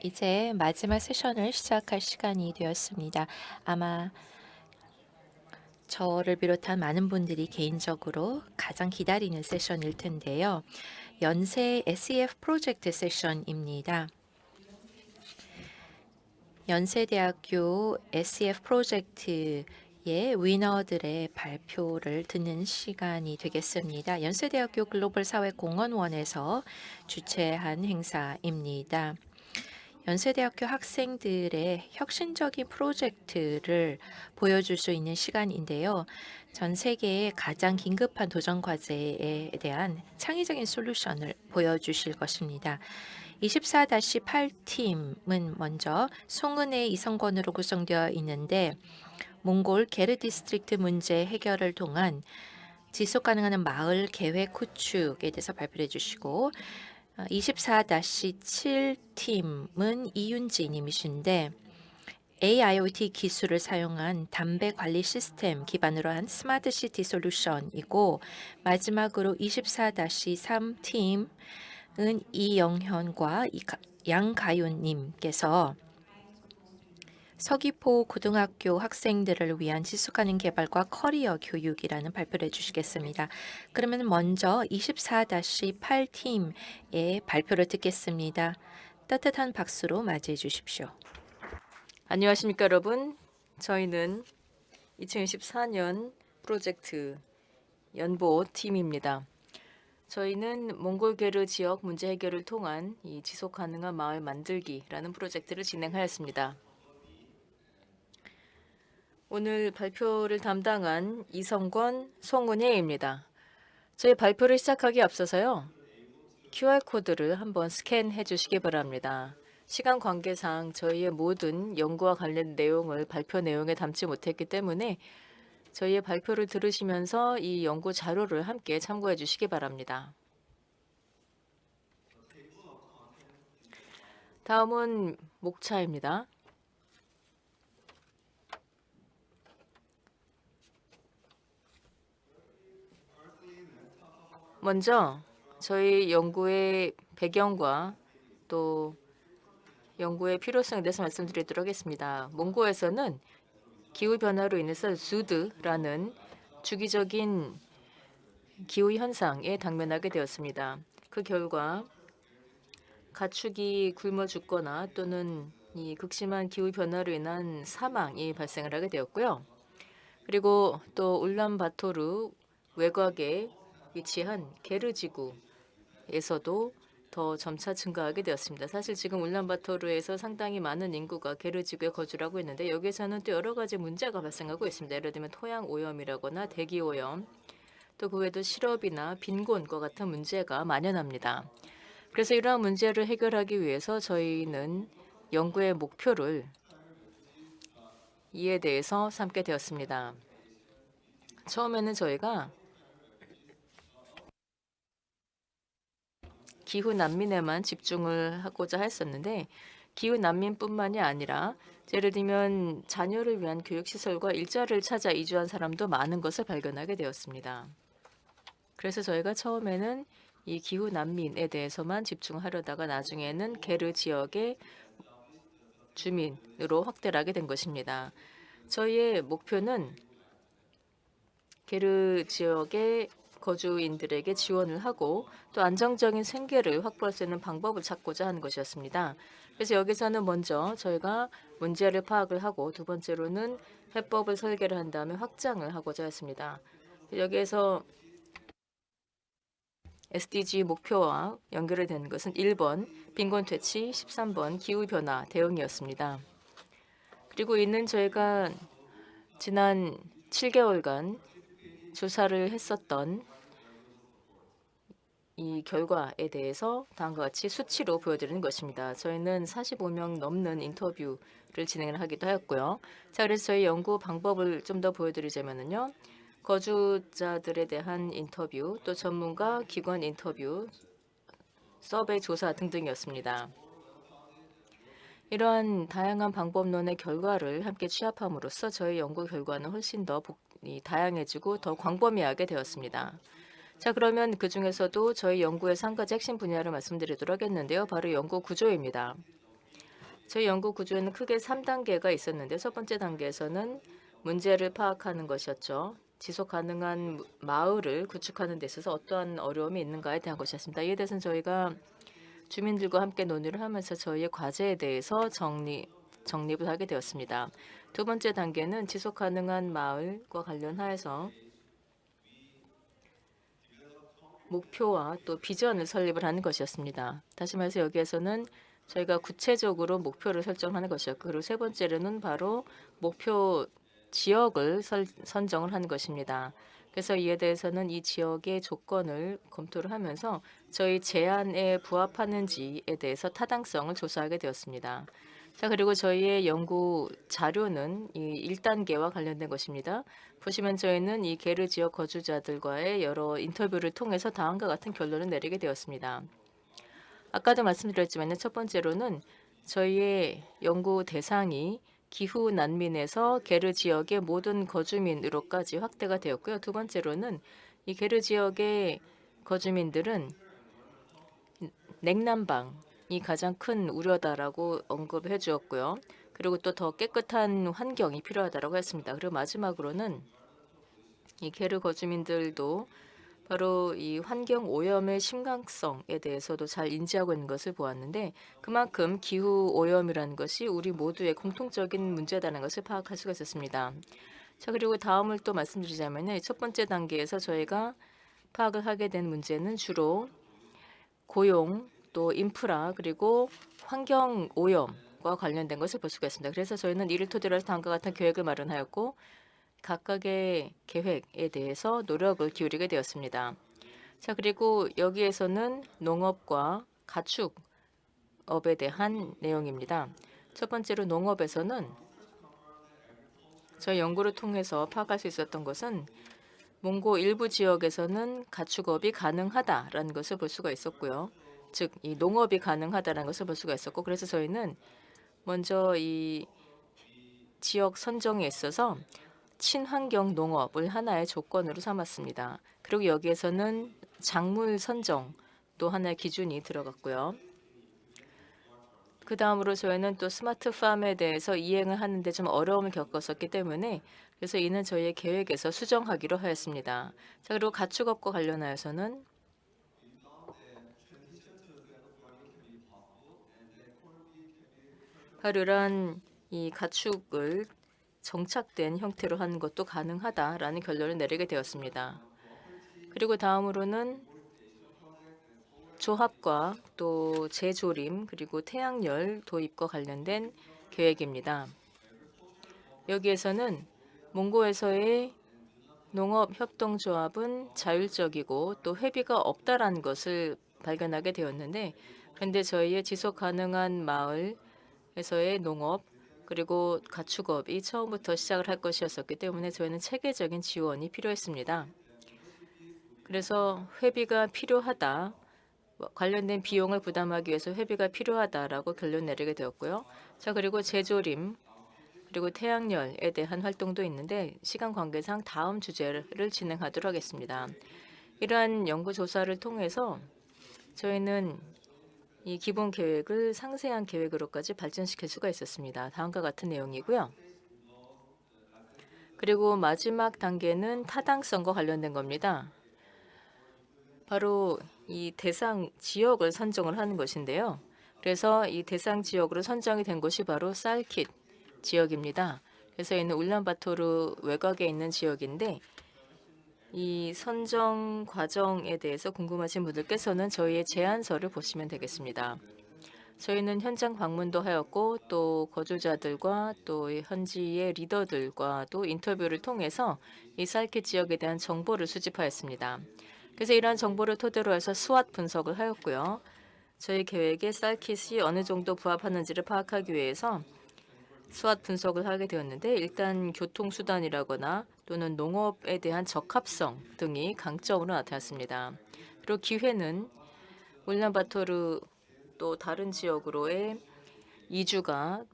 이제 마지막 세션을 시작할 시간이 되었습니다. 아마 저를 비롯한 많은 분들이 개인적으로 가장 기다리는 세션일 텐데요. 연세 SEF 프로젝트 세션입니다. 연세대학교 SEF 프로젝트의 위너들의 발표를 듣는 시간이 되겠습니다. 연세대학교 글로벌 사회공헌원에서 주최한 행사입니다. 연세대학교 학생들의 혁신적인 프로젝트를 보여줄 수 있는 시간인데요. 전 세계의 가장 긴급한 도전 과제에 대한 창의적인 솔루션을 보여주실 것입니다. 24-8팀은 먼저 송은혜 이성권으로 구성되어 있는데 몽골 게르 디스트릭트 문제 해결을 통한 지속 가능한 마을 계획 구축에 대해서 발표해 주시고 24-7팀은 이윤지 님이신데 AIoT 기술을 사용한 담배 관리 시스템 기반으로 한 스마트 시티 솔루션이고 마지막으로 24-3팀은 이영현과 양가윤 님께서 서귀포 고등학교 학생들을 위한 지속가능 개발과 커리어 교육이라는 발표를 해주시겠습니다. 그러면 먼저 24-8팀의 발표를 듣겠습니다. 따뜻한 박수로 맞이해 주십시오. 안녕하십니까 여러분. 저희는 2024년 프로젝트 연보 팀입니다. 저희는 몽골게르 지역 문제 해결을 통한 이 지속 가능한 마을 만들기라는 프로젝트를 진행하였습니다. 오늘 발표를 담당한 이성권, 송은혜입니다. 저희 발표를 시작하기 앞서서요. QR코드를 한번 스캔해 주시기 바랍니다. 시간 관계상 저희의 모든 연구와 관련 내용을 발표 내용에 담지 못했기 때문에 저희의 발표를 들으시면서 이 연구 자료를 함께 참고해 주시기 바랍니다. 다음은 목차입니다. 먼저 저희 연구의 배경과 또 연구의 필요성에 대해서 말씀드리도록 하겠습니다. 몽고에서는 기후변화로 인해서 수드라는 주기적인 기후현상에 당면하게 되었습니다. 그 결과 가축이 굶어 죽거나 또는 이 극심한 기후변화로 인한 사망이 발생을 하게 되었고요. 그리고 또 울란바토르 외곽에 위치한 게르지구에서도 더 점차 증가하게 되었습니다. 사실 지금 울란바토르에서 상당히 많은 인구가 게르지구에 거주를 하고 있는데 여기서는 또 여러 가지 문제가 발생하고 있습니다. 예를 들면 토양 오염이라거나 대기 오염, 또 그 외에도 실업이나 빈곤과 같은 문제가 만연합니다. 그래서 이러한 문제를 해결하기 위해서 저희는 연구의 목표를 이에 대해서 삼게 되었습니다. 처음에는 저희가 기후 난민에만 집중을 하고자 했었는데 기후 난민뿐만이 아니라 예를 들면 자녀를 위한 교육시설과 일자리를 찾아 이주한 사람도 많은 것을 발견하게 되었습니다. 그래서 저희가 처음에는 이 기후 난민에 대해서만 집중하려다가 나중에는 게르 지역의 주민으로 확대를 하게 된 것입니다. 저희의 목표는 게르 지역의 거주인들에게 지원을 하고 또 안정적인 생계를 확보할 수 있는 방법을 찾고자 하는 것이었습니다. 그래서 여기서는 먼저 저희가 문제를 파악을 하고 두 번째로는 해법을 설계를 한 다음에 확장을 하고자 했습니다. 여기에서 SDG 목표와 연결이 되는 것은 1번 빈곤 퇴치, 13번 기후변화 대응이었습니다. 그리고 이는 저희가 지난 7개월간 조사를 했었던 이 결과에 대해서 다음과 같이 수치로 보여드리는 것입니다. 저희는 45명 넘는 인터뷰를 진행을 하기도 하였고요. 자, 그래서 저희 연구 방법을 좀 더 보여드리자면요. 거주자들에 대한 인터뷰, 또 전문가 기관 인터뷰, 서베이 조사 등등이었습니다. 이러한 다양한 방법론의 결과를 함께 취합함으로써 저희 연구 결과는 훨씬 더 다양해지고 더 광범위하게 되었습니다. 자, 그러면 그중에서도 저희 연구의 한 가지 핵심 분야를 말씀드리도록 하겠는데요. 바로 연구 구조입니다. 저희 연구 구조에는 크게 3단계가 있었는데 첫 번째 단계에서는 문제를 파악하는 것이었죠. 지속 가능한 마을을 구축하는 데 있어서 어떠한 어려움이 있는가에 대한 것이었습니다. 이에 대해서는 저희가 주민들과 함께 논의를 하면서 저희의 과제에 대해서 정립을 하게 되었습니다. 두 번째 단계는 지속 가능한 마을과 관련하여서 목표와 또 비전을 설립을 하는 것이었습니다. 다시 말해서 여기에서는 저희가 구체적으로 목표를 설정하는 것이었고, 그리고 세 번째로는 바로 목표 지역을 선정을 하는 것입니다. 그래서 이에 대해서는 이 지역의 조건을 검토를 하면서 저희 제안에 부합하는지에 대해서 타당성을 조사하게 되었습니다. 자, 그리고 저희의 연구 자료는 이 1단계와 관련된 것입니다. 보시면 저희는 이 게르 지역 거주자들과의 여러 인터뷰를 통해서 다음과 같은 결론을 내리게 되었습니다. 아까도 말씀드렸지만 첫 번째로는 저희의 연구 대상이 기후 난민에서 게르 지역의 모든 거주민으로까지 확대가 되었고요. 두 번째로는 이 게르 지역의 거주민들은 냉난방이 가장 큰 우려다라고 언급해 주었고요. 그리고 또 더 깨끗한 환경이 필요하다고 했습니다. 그리고 마지막으로는 이 게르 거주민들도 바로 이 환경 오염의 심각성에 대해서도 잘 인지하고 있는 것을 보았는데, 그만큼 기후 오염이라는 것이 우리 모두의 공통적인 문제다는 것을 파악할 수가 있었습니다. 자, 그리고 다음을 또 말씀드리자면 첫 번째 단계에서 저희가 파악을 하게 된 문제는 주로 고용, 또 인프라, 그리고 환경 오염과 관련된 것을 볼 수가 있습니다. 그래서 저희는 이를 토대로 해서 다음과 같은 계획을 마련하였고, 각각의 계획에 대해서 노력을 기울이게 되었습니다. 자, 그리고 여기에서는 농업과 가축업에 대한 내용입니다. 첫 번째로 농업에서는 저희 연구를 통해서 파악할 수 있었던 것은 몽고 일부 지역에서는 가축업이 가능하다라는 것을 볼 수가 있었고요. 즉, 이 농업이 가능하다라는 것을 볼 수가 있었고, 그래서 저희는 먼저 이 지역 선정에 있어서 친환경 농업을 하나의 조건으로 삼았습니다. 그리고 여기에서는 작물 선정도 하나의 기준이 들어갔고요. 그 다음으로 저희는 또 스마트팜에 대해서 이행을 하는데 좀 어려움을 겪었었기 때문에 그래서 이는 저희의 계획에서 수정하기로 하였습니다. 자, 그리고 가축업과 관련하여서는 바로 이러한 이 가축을 정착된 형태로 하는 것도 가능하다라는 결론을 내리게 되었습니다. 그리고 다음으로는 조합과 또 재조림 그리고 태양열 도입과 관련된 계획입니다. 여기에서는 몽고에서의 농업협동조합은 자율적이고 또 회비가 없다라는 것을 발견하게 되었는데, 그런데 저희의 지속가능한 마을에서의 농업 그리고 가축업이 처음부터 시작을 할 것이었기 때문에 저희는 체계적인 지원이 필요했습니다. 그래서 회비가 필요하다, 관련된 비용을 부담하기 위해서 회비가 필요하다라고 결론 내리게 되었고요. 자, 그리고 재조림 그리고 태양열에 대한 활동도 있는데 시간 관계상 다음 주제를 진행하도록 하겠습니다. 이러한 연구 조사를 통해서 저희는 이 기본 계획을 상세한 계획으로까지 발전시킬 수가 있었습니다. 다음과 같은 내용이고요. 그리고 마지막 단계는 타당성과 관련된 겁니다. 바로 이 대상 지역을 선정을 하는 것인데요. 그래서 이 대상 지역으로 선정이 된 곳이 바로 쌀킷 지역입니다. 그래서 이는 울란바토르 외곽에 있는 지역인데, 이 선정 과정에 대해서 궁금하신 분들께서는 저희의 제안서를 보시면 되겠습니다. 저희는 현장 방문도 하였고 또 거주자들과 또 현지의 리더들과도 인터뷰를 통해서 이 쌀킷 지역에 대한 정보를 수집하였습니다. 그래서 이러한 정보를 토대로 해서 스왓 분석을 하였고요. 저희 계획에 쌀킷이 어느 정도 부합하는지를 파악하기 위해서 스왓 분석을 하게 되었는데, 일단 교통수단이라거나 또는 농업에 대한 적합성 등이 강점으로 나타났습니다. 그리고 기회는 울란바토르 또 다른 지역으로의 이주가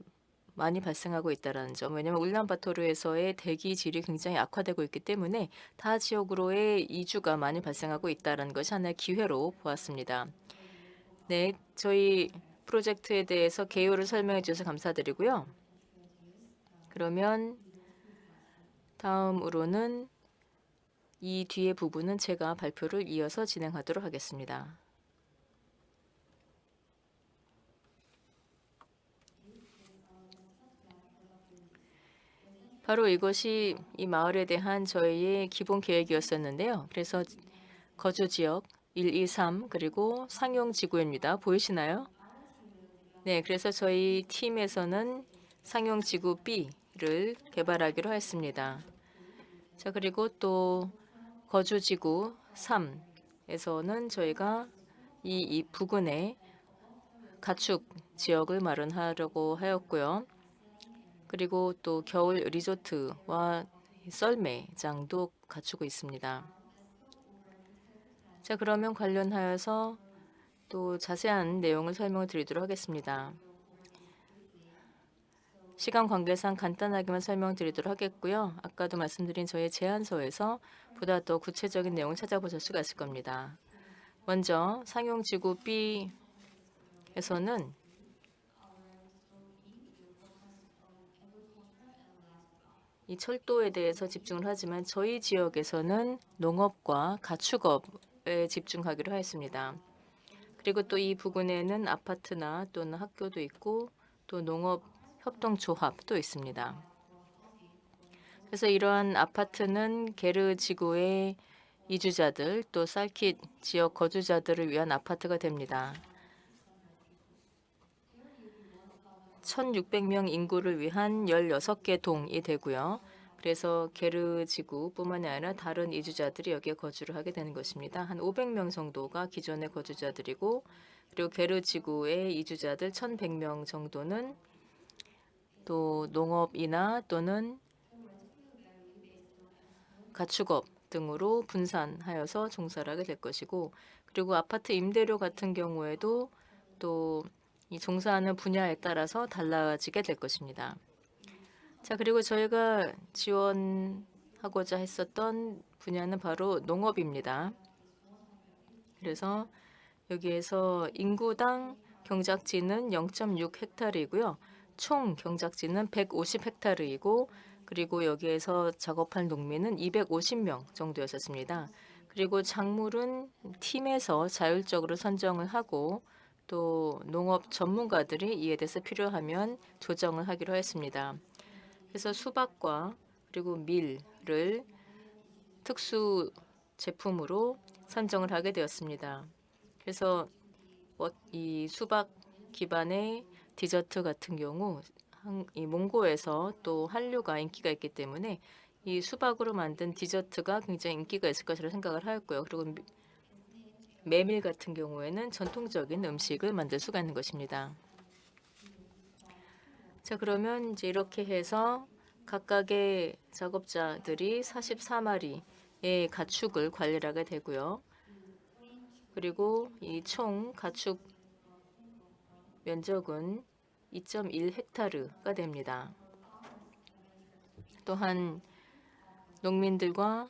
많이 발생하고 있다는 점, 왜냐하면 울란바토르에서의 대기 질이 굉장히 악화되고 있기 때문에 타 지역으로의 이주가 많이 발생하고 있다는 것이 하나의 기회로 보았습니다. 네, 저희 프로젝트에 대해서 개요를 설명해 주셔서 감사드리고요. 그러면 다음으로는 이 뒤에 부분은 제가 발표를 이어서 진행하도록 하겠습니다. 바로 이것이 이 마을에 대한 저희의 기본 계획이었었는데요. 그래서 거주 지역 1, 2, 3 그리고 상용 지구입니다. 보이시나요? 네, 그래서 저희 팀에서는 상용 지구 B를 개발하기로 했습니다. 자, 그리고 또 거주 지구 3에서는 저희가 이 부근에 가축 지역을 마련하려고 하였고요. 그리고 또 겨울 리조트와 썰매장도 갖추고 있습니다. 자, 그러면 관련하여서 또 자세한 내용을 설명을 드리도록 하겠습니다. 시간 관계상 간단하게만 설명드리도록 하겠고요. 아까도 말씀드린 저의 제안서에서 보다 더 구체적인 내용을 찾아보실 수가 있을 겁니다. 먼저 상용지구 B에서는 이 철도에 대해서 집중을 하지만 저희 지역에서는 농업과 가축업에 집중하기로 하였습니다. 그리고 또 이 부근에는 아파트나 또는 학교도 있고 또 농업 협동조합도 있습니다. 그래서 이러한 아파트는 게르 지구의 이주자들 또 살킷 지역 거주자들을 위한 아파트가 됩니다. 1,600명 인구를 위한 16개 동이 되고요. 그래서 게르 지구뿐만이 아니라 다른 이주자들이 여기에 거주를 하게 되는 것입니다. 한 500명 정도가 기존의 거주자들이고 그리고 게르 지구의 이주자들 1,100명 정도는 또 농업이나 또는 가축업 등으로 분산하여서 종사를 하게 될 것이고 그리고 아파트 임대료 같은 경우에도 또 이 종사하는 분야에 따라서 달라지게 될 것입니다. 자, 그리고 저희가 지원하고자 했었던 분야는 바로 농업입니다. 그래서 여기에서 인구당 경작지는 0.6 헥타르이고요. 총 경작지는 150 헥타르이고 그리고 여기에서 작업할 농민은 250명 정도였었습니다. 그리고 작물은 팀에서 자율적으로 선정을 하고 또 농업 전문가들이 이에 대해서 필요하면 조정을 하기로 했습니다. 그래서 수박과 그리고 밀을 특수 제품으로 선정을 하게 되었습니다. 그래서 이 수박 기반의 디저트 같은 경우 이 몽고에서 또 한류가 인기가 있기 때문에 이 수박으로 만든 디저트가 굉장히 인기가 있을 것이라 생각을 하였고요. 그리고 메밀 같은 경우에는 전통적인 음식을 만들 수가 있는 것입니다. 자, 그러면 이제 이렇게 해서 각각의 작업자들이 44마리의 가축을 관리를 하게 되고요. 그리고 이 총 가축 면적은 2.1 헥타르가 됩니다. 또한 농민들과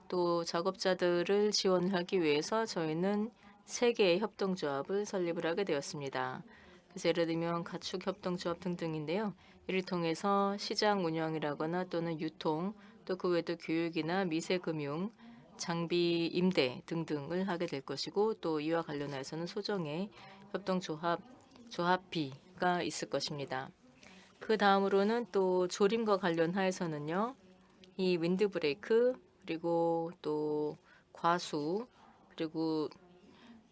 또 작업자들을 지원하기 위해서 저희는 3개의 협동조합을 설립을 하게 되었습니다. 그래서 예를 들면 가축 협동조합 등등인데요. 이를 통해서 시장 운영이라거나 또는 유통 또 그 외에도 교육이나 미세금융 장비 임대 등등을 하게 될 것이고 또 이와 관련해서는 소정의 조합비가 있을 것입니다. 그 다음으로는 또 조림과 관련하여서는요. 이 윈드브레이크 그리고 또 과수 그리고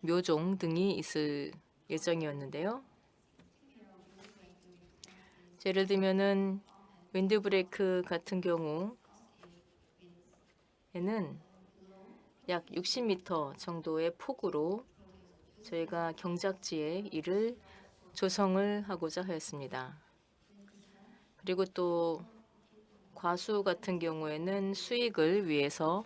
묘종 등이 있을 예정이었는데요. 예를 들면은 윈드브레이크 같은 경우에는 약 60m 정도의 폭으로 저희가 경작지에 이를 조성을 하고자 하였습니다. 그리고 또 과수 같은 경우에는 수익을 위해서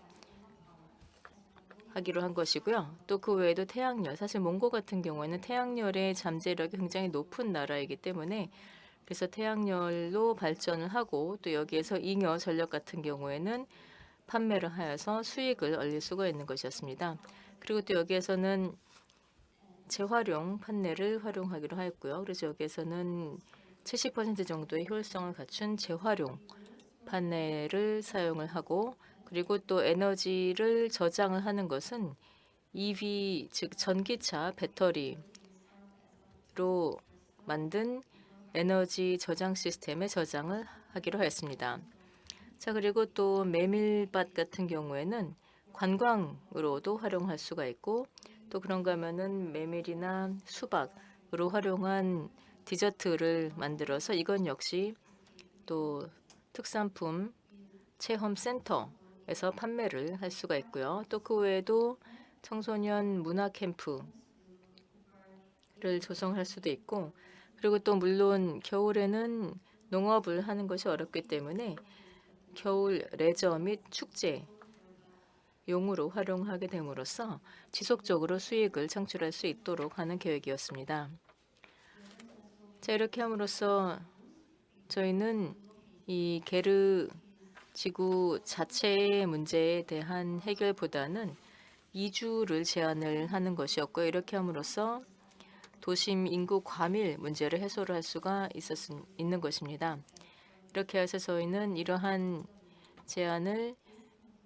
하기로 한 것이고요. 또 그 외에도 태양열, 사실 몽고 같은 경우에는 태양열의 잠재력이 굉장히 높은 나라이기 때문에 그래서 태양열로 발전을 하고 또 여기에서 잉여 전력 같은 경우에는 판매를 하여서 수익을 얻을 수가 있는 것이었습니다. 그리고 또 여기에서는 재활용 판넬을 활용하기로 하였고요. 그래서 여기에서는 70% 정도의 효율성을 갖춘 재활용 판넬을 사용을 하고, 그리고 또 에너지를 저장을 하는 것은 EV, 즉 전기차 배터리로 만든 에너지 저장 시스템에 저장을 하기로 하였습니다. 자, 그리고 또 메밀밭 같은 경우에는 관광으로도 활용할 수가 있고, 또 그런가 하면은 메밀이나 수박으로 활용한 디저트를 만들어서 이건 역시 또 특산품 체험 센터에서 판매를 할 수가 있고요. 또 그 외에도 청소년 문화 캠프를 조성할 수도 있고, 그리고 또 물론 겨울에는 농업을 하는 것이 어렵기 때문에 겨울 레저 및 축제 용으로 활용하게 됨으로써 지속적으로 수익을 창출할 수 있도록 하는 계획이었습니다. 자, 이렇게 함으로써 저희는 이 게르 지구 자체의 문제에 대한 해결보다는 이주를 제한을 하는 것이었고요. 이렇게 함으로써 도심 인구 과밀 문제를 해소를 할 수가 있는 것입니다. 이렇게 해서 저희는 이러한 제안을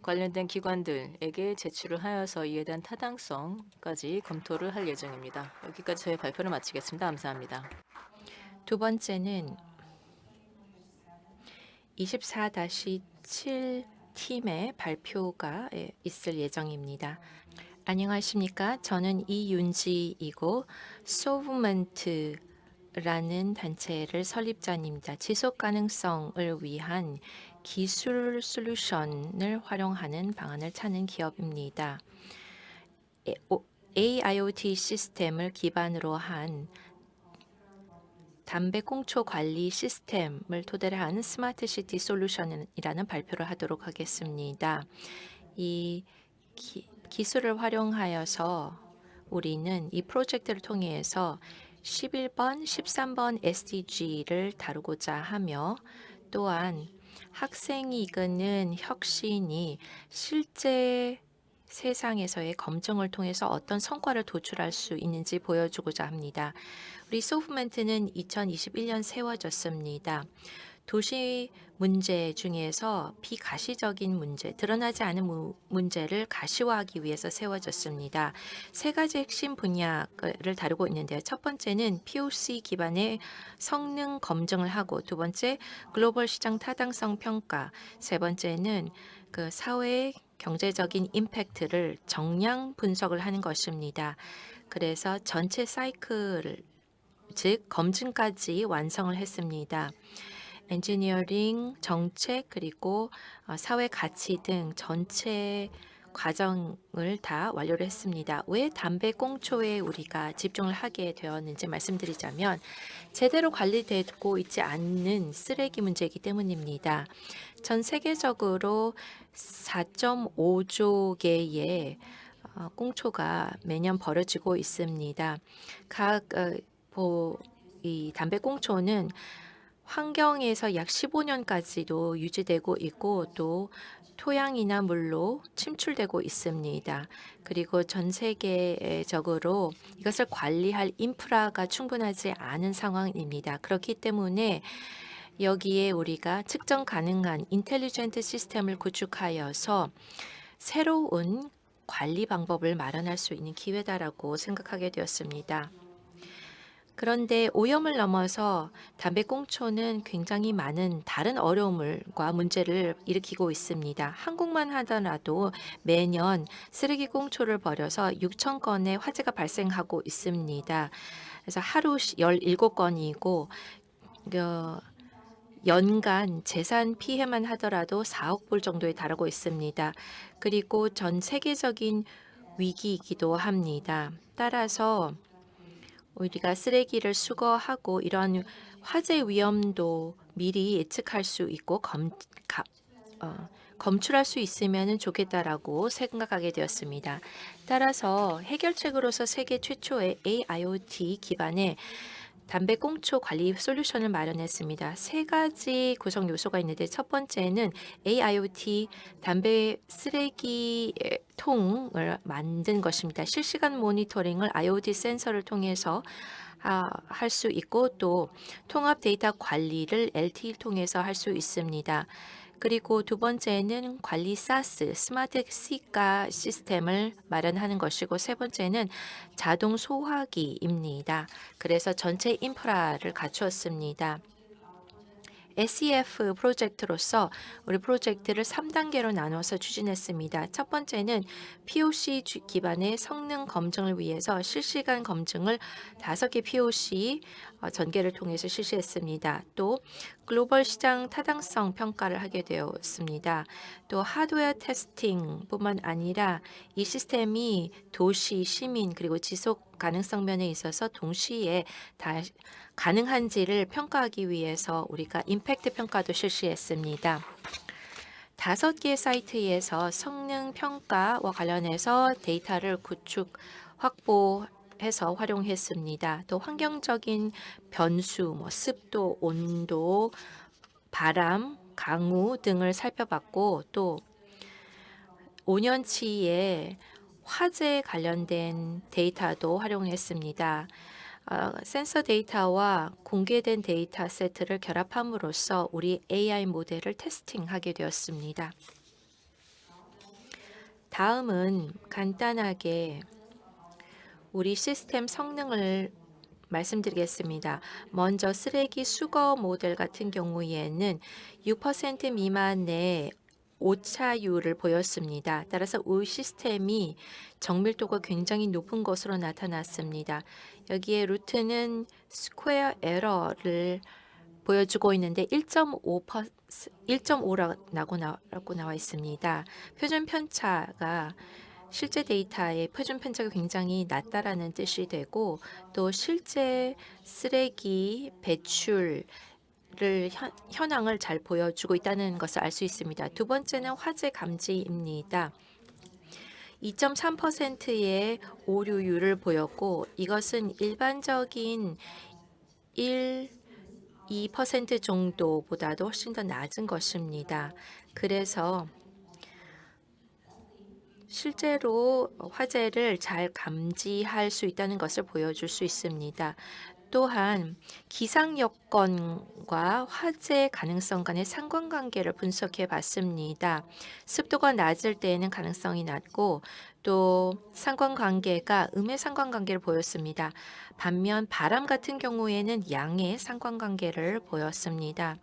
관련된 기관들에게 제출을 하여서 이에 대한 타당성까지 검토를 할 예정입니다. 여기까지 저희 발표를 마치겠습니다. 감사합니다. 두 번째는 24-7 팀의 발표가 있을 예정입니다. 안녕하십니까? 저는 이윤지이고 소브먼트라는 단체를 설립자입니다. 지속 가능성을 위한 기술 솔루션을 활용하는 방안을 찾는 기업입니다. AIoT 시스템을 기반으로 한 담배 꽁초 관리 시스템을 토대로 한 스마트 시티 솔루션이라는 발표를 하도록 하겠습니다. 이 기술을 활용하여서 우리는 이 프로젝트를 통해서 11번, 13번 SDG를 다루고자 하며, 또한 학생이 이끄는 혁신이 실제 세상에서의 검증을 통해서 어떤 성과를 도출할 수 있는지 보여주고자 합니다. 우리 소프멘트는 2021년 세워졌습니다. 도시 문제 중에서 비가시적인 문제, 드러나지 않은 문제를 가시화하기 위해서 세워졌습니다. 세 가지 핵심 분야를 다루고 있는데요. 첫 번째는 POC 기반의 성능 검증을 하고, 두 번째 글로벌 시장 타당성 평가, 세 번째는 그 사회 경제적인 임팩트를 정량 분석을 하는 것입니다. 그래서 전체 사이클, 즉 검증까지 완성을 했습니다. 엔지니어링, 정책, 그리고 사회 가치 등 전체 과정을 다 완료를 했습니다. 왜 담배 꽁초에 우리가 집중을 하게 되었는지 말씀드리자면, 제대로 관리되고 있지 않는 쓰레기 문제이기 때문입니다. 전 세계적으로 4.5조 개의 꽁초가 매년 버려지고 있습니다. 이 담배 꽁초는 환경에서 약 15년까지도 유지되고 있고, 또 토양이나 물로 침출되고 있습니다. 그리고 전 세계적으로 이것을 관리할 인프라가 충분하지 않은 상황입니다. 그렇기 때문에 여기에 우리가 측정 가능한 인텔리전트 시스템을 구축하여서 새로운 관리 방법을 마련할 수 있는 기회다라고 생각하게 되었습니다. 그런데 오염을 넘어서 담배 꽁초는 굉장히 많은 다른 어려움과 문제를 일으키고 있습니다. 한국만 하더라도 매년 쓰레기 꽁초를 버려서 6천 건의 화재가 발생하고 있습니다. 그래서 하루 17건이고 연간 재산 피해만 하더라도 4억 불 정도에 달하고 있습니다. 그리고 전 세계적인 위기이기도 합니다. 따라서 우리가 쓰레기를 수거하고 이러한 화재 위험도 미리 예측할 수 있고 검출할 수 있으면 좋겠다라고 생각하게 되었습니다. 따라서 해결책으로서 세계 최초의 AIoT 기반의 담배 꽁초 관리 솔루션을 마련했습니다. 세 가지 구성 요소가 있는데 첫 번째는 AIoT 담배 쓰레기 통을 만든 것입니다. 실시간 모니터링을 IoT 센서를 통해서 할 수 있고 또 통합 데이터 관리를 LTE를 통해서 할 수 있습니다. 그리고 두 번째는 관리 사스, 스마트 시가 시스템을 마련하는 것이고 세 번째는 자동 소화기입니다. 그래서 전체 인프라를 갖추었습니다. SEF 프로젝트로서 우리 프로젝트를 3단계로 나눠서 추진했습니다. 첫 번째는 POC 기반의 성능 검증을 위해서 실시간 검증을 5개 POC 전개를 통해서 실시했습니다. 또 글로벌 시장 타당성 평가를 하게 되었습니다. 또 하드웨어 테스팅뿐만 아니라 이 시스템이 도시, 시민 그리고 지속 가능성 면에 있어서 동시에 다 가능한지를 평가하기 위해서 우리가 임팩트 평가도 실시했습니다. 5개 사이트에서 성능 평가와 관련해서 데이터를 구축, 확보해서 활용했습니다. 또 환경적인 변수, 습도, 온도, 바람, 강우 등을 살펴봤고 또 5년치의 화재 관련된 데이터도 활용했습니다. 센서 데이터와 공개된 데이터 세트를 결합함으로써 우리 AI 모델을 테스팅하게 되었습니다. 다음은 간단하게 우리 시스템 성능을 말씀드리겠습니다. 먼저 쓰레기 수거 모델 같은 경우에는 6% 미만의 오차율을 보였습니다. 따라서 이 시스템이 정밀도가 굉장히 높은 것으로 나타났습니다. 여기에 루트는 스퀘어 에러를 보여주고 있는데 1.5라고 나와 있습니다. 표준 편차가 실제 데이터의 표준 편차가 굉장히 낮다라는 뜻이 되고 또 실제 쓰레기 배출 현황을 잘 보여주고 있다는 것을 알 수 있습니다. 두 번째는 화재 감지입니다. 2.3%의 오류율을 보였고 이것은 일반적인 2% 정도보다도 훨씬 더 낮은 것입니다. 그래서 실제로 화재를 잘 감지할 수 있다는 것을 보여줄 수 있습니다. 또한 기상 여건과 화재 가능성 간의 상관관계를 분석해 봤습니다. 습도가 낮을 때에는 가능성이 낮고 또 상관관계가 음의 상관관계를 보였습니다. 반면 바람 같은 경우에는 양의 상관관계를 보였습니다.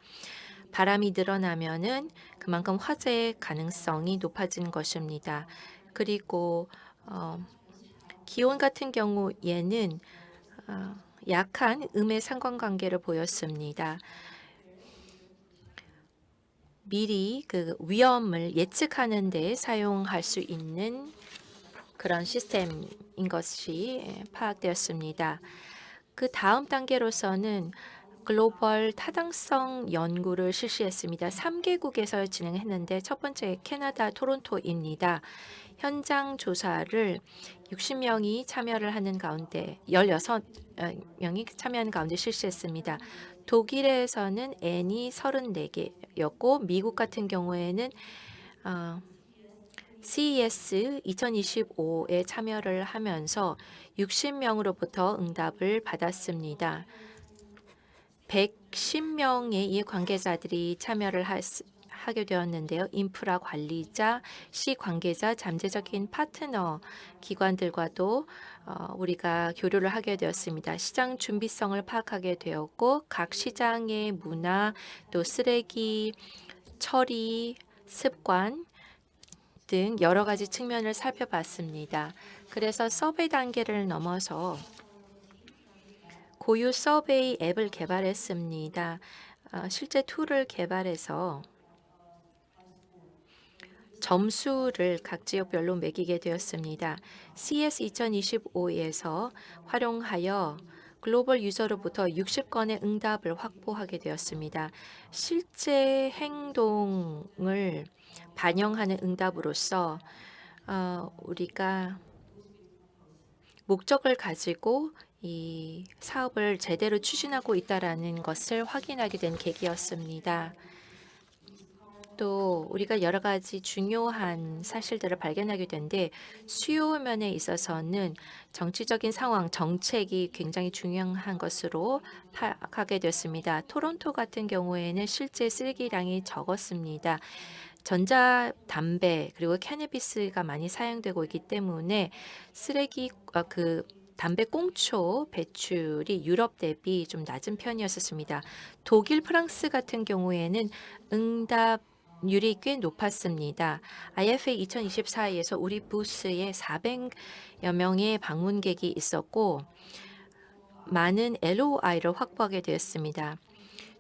바람이 늘어나면은 그만큼 화재의 가능성이 높아지는 것입니다. 그리고 기온 같은 경우에는 약한 음의 상관관계를 보였습니다. 미리 그 위험을 예측하는 데 사용할 수 있는 그런 시스템인 것이 파악되었습니다. 그 다음 단계로서는 글로벌 타당성 연구를 실시했습니다. 3개국에서 진행했는데 첫 번째 캐나다 토론토입니다. 현장 조사를 60명이 참여를 하는 가운데 16명이 참여하는 가운데 실시했습니다. 독일에서는 N이 34개였고 미국 같은 경우에는 CES 2025에 참여를 하면서 60명으로부터 응답을 받았습니다. 110명의 이 관계자들이 참여를 하게 되었는데요. 인프라 관리자, 시 관계자, 잠재적인 파트너 기관들과도 우리가 교류를 하게 되었습니다. 시장 준비성을 파악하게 되었고 각 시장의 문화, 또 쓰레기 처리 습관 등 여러 가지 측면을 살펴봤습니다. 그래서 서베이 단계를 넘어서 고유 서베이 앱을 개발했습니다. 실제 툴을 개발해서 점수를 각 지역별로 매기게 되었습니다. CS 2025에서 활용하여 글로벌 유저로부터 60건의 응답을 확보하게 되었습니다. 실제 행동을 반영하는 응답으로서 우리가 목적을 가지고 이 사업을 제대로 추진하고 있다라는 것을 확인하게 된 계기였습니다. 또 우리가 여러 가지 중요한 사실들을 발견하게 된데 수요 면에 있어서는 정치적인 상황, 정책이 굉장히 중요한 것으로 파악하게 됐습니다. 토론토 같은 경우에는 실제 쓰레기량이 적었습니다. 전자담배 그리고 캐너비스가 많이 사용되고 있기 때문에 쓰레기 담배 꽁초 배출이 유럽 대비 좀 낮은 편이었습니다. 독일, 프랑스 같은 경우에는 응답률이 꽤 높았습니다. IFA 2024에서 우리 부스에 400여 명의 방문객이 있었고 많은 LOI를 확보하게 되었습니다.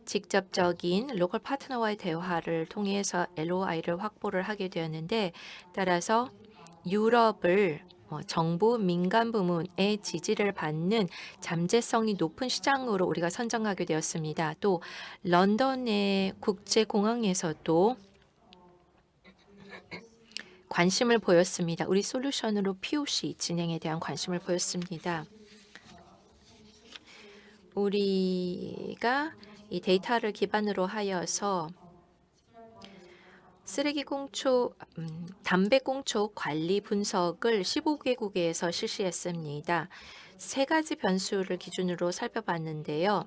직접적인 로컬 파트너와의 대화를 통해서 LOI를 확보를 하게 되었는데 따라서 유럽을 정부 민간 부문의 지지를 받는 잠재성이 높은 시장으로 우리가 선정하게 되었습니다. 또 런던의 국제공항에서도 관심을 보였습니다. 우리 솔루션으로 POC 진행에 대한 관심을 보였습니다. 우리가 이 데이터를 기반으로 하여서 쓰레기 꽁초, 담배 꽁초 관리 분석을 15개국에서 실시했습니다. 세 가지 변수를 기준으로 살펴봤는데요.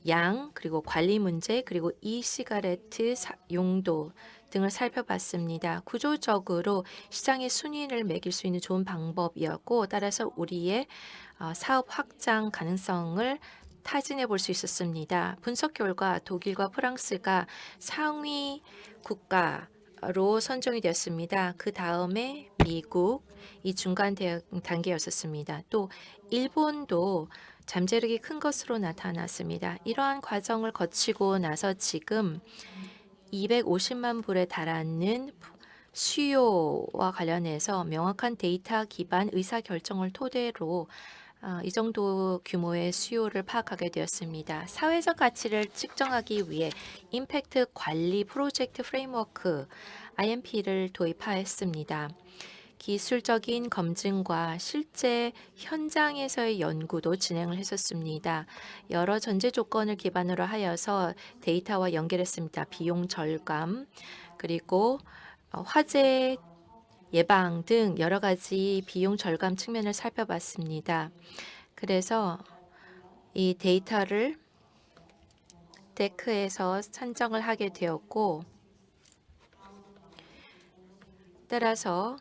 양, 그리고 관리 문제, 그리고 이시가레트 용도 등을 살펴봤습니다. 구조적으로 시장의 순위를 매길 수 있는 좋은 방법이었고 따라서 우리의 사업 확장 가능성을 타진해 볼 수 있었습니다. 분석 결과 독일과 프랑스가 상위 국가로 선정이 되었습니다. 그 다음에 미국, 이 중간 단계였었습니다. 또 일본도 잠재력이 큰 것으로 나타났습니다. 이러한 과정을 거치고 나서 지금 250만 불에 달하는 수요와 관련해서 명확한 데이터 기반 의사결정을 토대로 이 정도 규모의 수요를 파악하게 되었습니다. 사회적 가치를 측정하기 위해 임팩트 관리 프로젝트 프레임워크 IMP를 도입하였습니다. 기술적인 검증과 실제 현장에서의 연구도 진행을 했었습니다. 여러 전제 조건을 기반으로 하여서 데이터와 연결했습니다. 비용 절감, 그리고 화재 예방 등 여러 가지 비용 절감 측면을 살펴봤습니다. 그래서 이 데이터를 데크에서 산정을 하게 되었고 따라서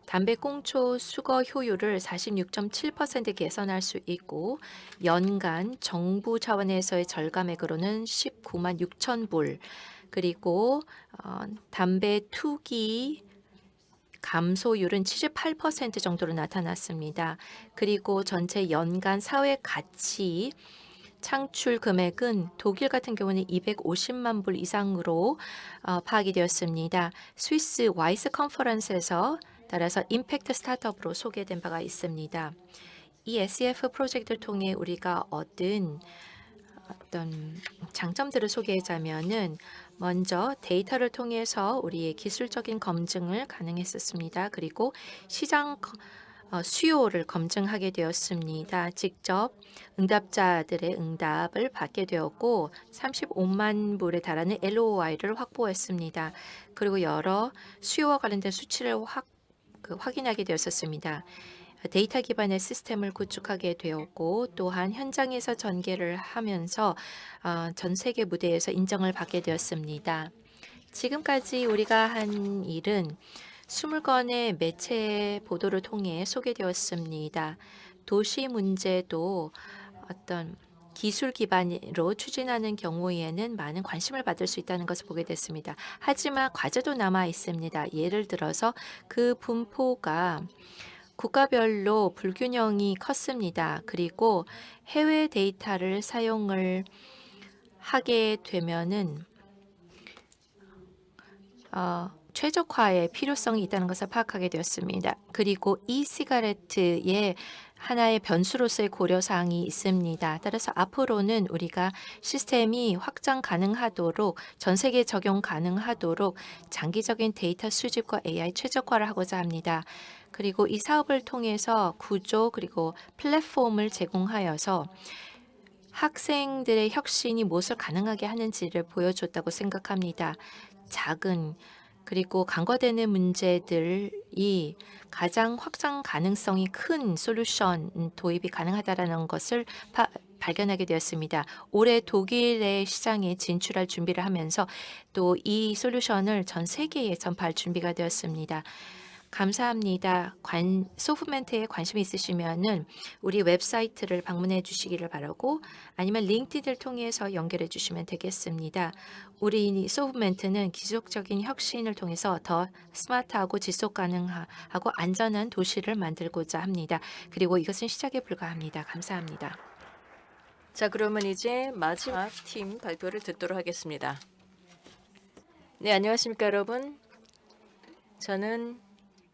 담배 꽁초 수거 효율을 46.7% 개선할 수 있고 연간 정부 차원에서의 절감액으로는 19만 6천 불 그리고 담배 투기 감소율은 78% 정도로 나타났습니다. 그리고 전체 연간 사회 가치 창출 금액은 독일 같은 경우는 250만 불 이상으로 파악이 되었습니다. 스위스 와이스 컨퍼런스에서 따라서 임팩트 스타트업으로 소개된 바가 있습니다. 이 SEF 프로젝트를 통해 우리가 얻은 어떤 장점들을 소개하자면은 먼저 데이터를 통해서 우리의 기술적인 검증을 가능했었습니다. 그리고 시장 수요를 검증하게 되었습니다. 직접 응답자들의 응답을 받게 되었고 35만 불에 달하는 LOI를 확보했습니다. 그리고 여러 수요와 관련된 수치를 확인하게 되었습니다. 데이터 기반의 시스템을 구축하게 되었고 또한 현장에서 전개를 하면서 전 세계 무대에서 인정을 받게 되었습니다. 지금까지 우리가 한 일은 20건의 매체 보도를 통해 소개되었습니다. 도시 문제도 어떤 기술 기반으로 추진하는 경우에는 많은 관심을 받을 수 있다는 것을 보게 됐습니다. 하지만 과제도 남아 있습니다. 예를 들어서 그 분포가 국가별로 불균형이 컸습니다. 그리고 해외 데이터를 사용을 하게 되면은 최적화의 필요성이 있다는 것을 파악하게 되었습니다. 그리고 이시가레트의 하나의 변수로서의 고려사항이 있습니다. 따라서 앞으로는 우리가 시스템이 확장 가능하도록 전 세계 적용 가능하도록 장기적인 데이터 수집과 AI 최적화를 하고자 합니다. 그리고 이 사업을 통해서 구조 그리고 플랫폼을 제공하여서 학생들의 혁신이 무엇을 가능하게 하는지를 보여줬다고 생각합니다. 작은 그리고 간과되는 문제들이 가장 확장 가능성이 큰 솔루션 도입이 가능하다라는 것을 발견하게 되었습니다. 올해 독일의 시장에 진출할 준비를 하면서 또 이 솔루션을 전 세계에 전파할 준비가 되었습니다. 감사합니다. 소프멘트에 관심이 있으시면은 우리 웹사이트를 방문해 주시기를 바라고 아니면 링크드인을 통해서 연결해 주시면 되겠습니다. 우리 소프멘트는 기술적인 혁신을 통해서 더 스마트하고 지속 가능하고 안전한 도시를 만들고자 합니다. 그리고 이것은 시작에 불과합니다. 감사합니다. 자, 그러면 이제 마지막 팀 발표를 듣도록 하겠습니다. 네, 안녕하십니까 여러분. 저는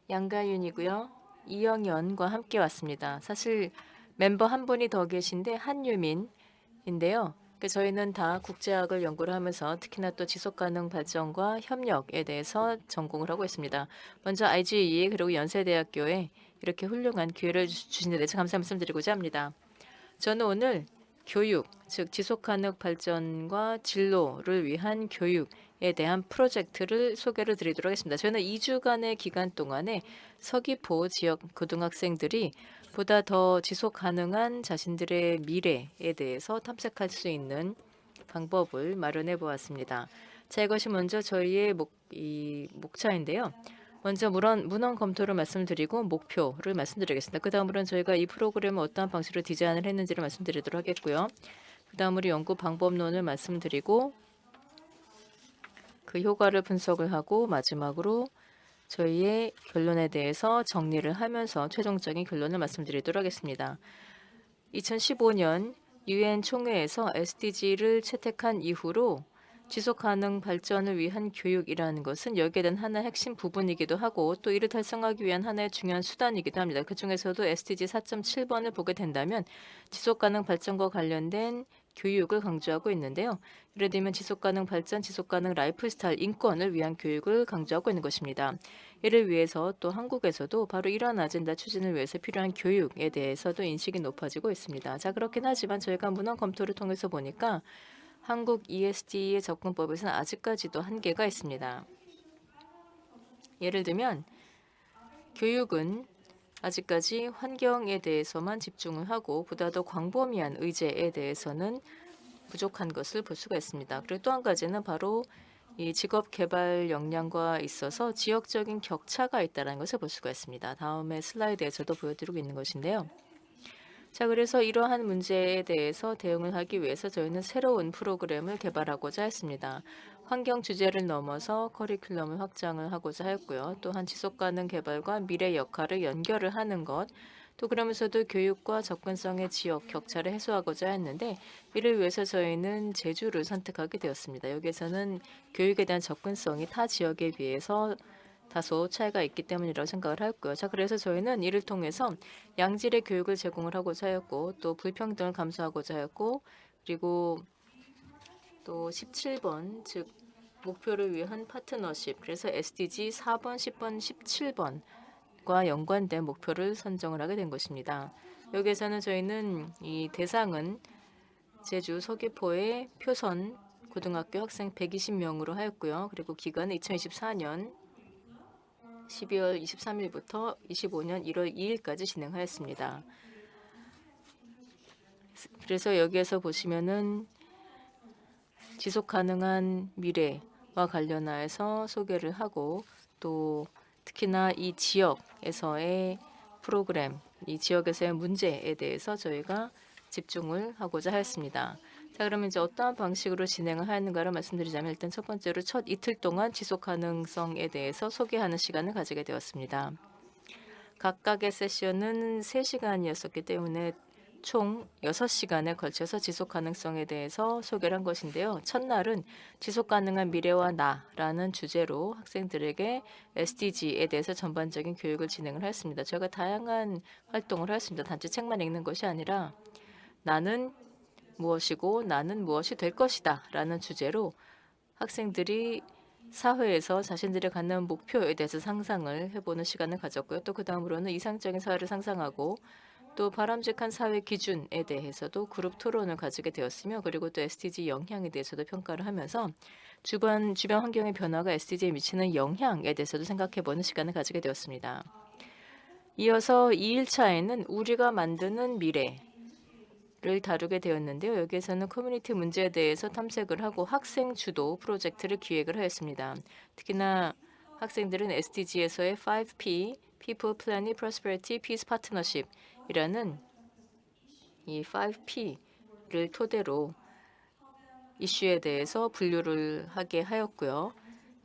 양가윤이고요. 이영연과 함께 왔습니다. 사실 멤버 한 분이 더 계신데 한유민인데요. 저희는 다 국제학을 연구를 하면서 특히나 또 지속가능 발전과 협력에 대해서 전공을 하고 있습니다. 먼저 IGE 그리고 연세대학교에 이렇게 훌륭한 기회를 주신 데 대해서 감사 말씀드리고자 합니다. 저는 오늘 교육, 즉 지속가능 발전과 진로를 위한 교육에 대한 프로젝트를 소개를 드리도록 하겠습니다. 저희는 2주간의 기간 동안에 서귀포 지역 고등학생들이 보다 더 지속 가능한 자신들의 미래에 대해서 탐색할 수 있는 방법을 마련해 보았습니다. 자, 이것이 먼저 저희의 목차인데요. 먼저 문헌 검토를 말씀드리고 목표를 말씀드리겠습니다. 그 다음으로는 저희가 이 프로그램을 어떠한 방식으로 디자인을 했는지를 말씀드리도록 하겠고요. 그 다음으로 연구 방법론을 말씀드리고 그 효과를 분석을 하고 마지막으로 저희의 결론에 대해서 정리를 하면서 최종적인 결론을 말씀드리도록 하겠습니다. 2015년 UN 총회에서 SDG를 채택한 이후로 지속가능 발전을 위한 교육이라는 것은 여기에 대한 하나의 핵심 부분이기도 하고 또 이를 달성하기 위한 하나의 중요한 수단이기도 합니다. 그 중에서도 SDG 4.7번을 보게 된다면 지속가능 발전과 관련된 교육을 강조하고 있는데요. 예를 들면 지속가능 발전, 지속가능 라이프 스타일, 인권을 위한 교육을 강조하고 있는 것입니다. 이를 위해서 또 한국에서도 바로 이러한 아젠다 추진을 위해서 필요한 교육에 대해서도 인식이 높아지고 있습니다. 자, 그렇긴 하지만 저희가 문헌 검토를 통해서 보니까 한국 ESD의 접근법에서는 아직까지도 한계가 있습니다. 예를 들면 교육은 아직까지 환경에 대해서만 집중을 하고 보다 더 광범위한 의제에 대해서는 부족한 것을 볼 수가 있습니다. 그리고 또 한 가지는 바로 이 직업 개발 역량과 있어서 지역적인 격차가 있다는 것을 볼 수가 있습니다. 다음에 슬라이드에서도 보여드리고 있는 것인데요. 자, 그래서 이러한 문제에 대해서 대응을 하기 위해서 저희는 새로운 프로그램을 개발하고자 했습니다. 환경 주제를 넘어서 커리큘럼을 확장을 하고자 했고요. 또한 지속가능 개발과 미래 역할을 연결을 하는 것, 또 그러면서도 교육과 접근성의 지역 격차를 해소하고자 했는데 이를 위해서 저희는 제주를 선택하게 되었습니다. 여기에서는 교육에 대한 접근성이 타 지역에 비해서 다소 차이가 있기 때문이라고 생각을 했고요. 자, 그래서 저희는 이를 통해서 양질의 교육을 제공을 하고자 하였고 또 불평등을 감수하고자 하였고 그리고 또 17번 즉 목표를 위한 파트너십 그래서 SDG 4번, 10번, 17번과 연관된 목표를 선정을 하게 된 것입니다. 여기에서는 저희는 이 대상은 제주 서귀포의 표선 고등학교 학생 120명으로 하였고요. 그리고 기간은 2024년 12월 23일부터 25년 1월 2일까지 진행하였습니다. 그래서 여기에서 보시면은 지속 가능한 미래와 관련하여서 소개를 하고 또 특히나 이 지역에서의 프로그램, 이 지역에서의 문제에 대해서 저희가 집중을 하고자 하였습니다. 자, 그러면 이제 어떠한 방식으로 진행을 하는가를 말씀드리자면 일단 첫 번째로 첫 이틀 동안 지속 가능성에 대해서 소개하는 시간을 가지게 되었습니다. 각각의 세션은 3시간이었기 때문에 총 6시간에 걸쳐서 지속 가능성에 대해서 소개를 한 것인데요. 첫날은 지속 가능한 미래와 나라는 주제로 학생들에게 SDG에 대해서 전반적인 교육을 진행을 했습니다. 저희가 다양한 활동을 했습니다. 단지 책만 읽는 것이 아니라 나는 무엇이고 나는 무엇이 될 것이다 라는 주제로 학생들이 사회에서 자신들이 갖는 목표에 대해서 상상을 해보는 시간을 가졌고요. 또 그 다음으로는 이상적인 사회를 상상하고 또 바람직한 사회 기준에 대해서도 그룹 토론을 가지게 되었으며 그리고 또 SDG 영향에 대해서도 평가를 하면서 주변 환경의 변화가 SDG에 미치는 영향에 대해서도 생각해보는 시간을 가지게 되었습니다. 이어서 2일차에는 우리가 만드는 미래를 다루게 되었는데요. 여기에서는 커뮤니티 문제에 대해서 탐색을 하고 학생 주도 프로젝트를 기획을 하였습니다. 특히나 학생들은 SDG에서의 5P, People, Planet, Prosperity, Peace, Partnership 이라는 이 5P를 토대로 이슈에 대해서 분류를 하게 하였고요.